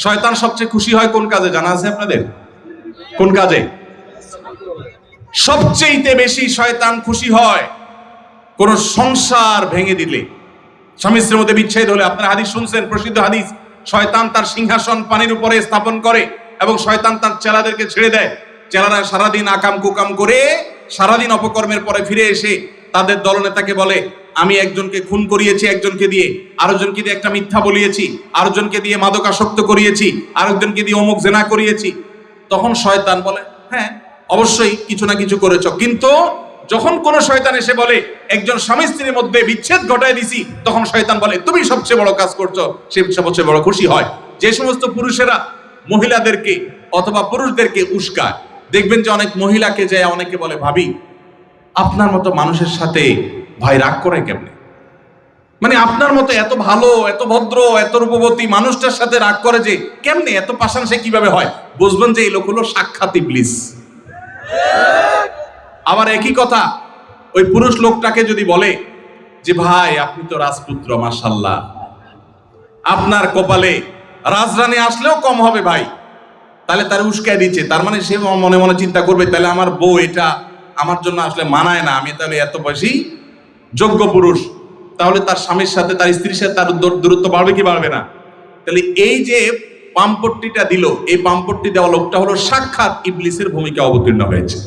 শয়তান সবচেয়ে খুশি হয় কোন কাজে জানা আছে আপনাদের? কোন কাজে সবচেয়ে বেশি শয়তান খুশি হয়? কোন সংসার ভেঙে দিলে, স্বামী স্ত্রীর মধ্যে বিচ্ছেদ হলে। আপনারা হাদিস শুনছেন, প্রসিদ্ধ হাদিস, শয়তান তার সিংহাসন পানির উপরে স্থাপন করে এবং শয়তান তার চেলাদেরকে ছেড়ে দেয়। চেলারা সারাদিন আকাম কুকাম করে সারাদিন অপকর্মের পরে ফিরে এসে তাদের দলনেতাকে বলে, আমি একজনকে খুন করিয়েছি, একজনকে দিয়ে আরেকজনকে দিয়ে একটা মিথ্যা বলিয়েছি, আরেকজনকে দিয়ে মাদকাসক্ত করিয়েছি, আরেকজনকে দিয়ে অমুক জেনা করিয়েছি। তখন শয়তান বলে, হ্যাঁ অবশ্যই কিছু না কিছু করেছ। কিন্তু যখন কোন শয়তান এসে বলে একজন স্বামী স্ত্রীর মধ্যে বিচ্ছেদ ঘটায় দিছি, তখন শয়তান বলে তুমি সবচেয়ে বড় কাজ করছো, সে সবচেয়ে বড় খুশি হয়। যে সমস্ত পুরুষেরা মহিলাদেরকে অথবা পুরুষদেরকে উস্কায়, দেখবেন যে অনেক মহিলাকে যায় অনেকে বলে, ভাবি আপনার মতো মানুষের সাথে ভাই রাগ করে কেমনে? মানে আপনার মতো এত ভালো, এত ভদ্র, এত রূপবতী মানুষটার সাথে রাগ করে যে কেমনে? এত পাষাণ সে কিভাবে হয়? বুঝবেন যে এই লোক হলো সাক্ষাৎ ইবলিস। আবার একই কথা ওই পুরুষ লোকটাকে যদি বলে যে ভাই আপনি তো রাজপুত্র, মাশাআল্লাহ, আপনার কপালে রাজরানী আসলেও কম হবে ভাই, তাহলে তার উস্কায় দিচ্ছে। তার মানে সে মনে মনে চিন্তা করবে, তাহলে আমার বউ এটা আমার জন্য আসলে মানায় না, আমি তাহলে এত বেশি যোগ্য পুরুষ। তাহলে তার স্বামীর সাথে, তার স্ত্রীর সাথে তার দূরত্ব বাড়বে কি বাড়বে না? তাহলে এই যে পামপট্টিটা দিল, এই পামপট্টি দেওয়া লোকটা হলো সাক্ষাৎ ইবলিসের ভূমিকা অবতীর্ণ হয়েছে।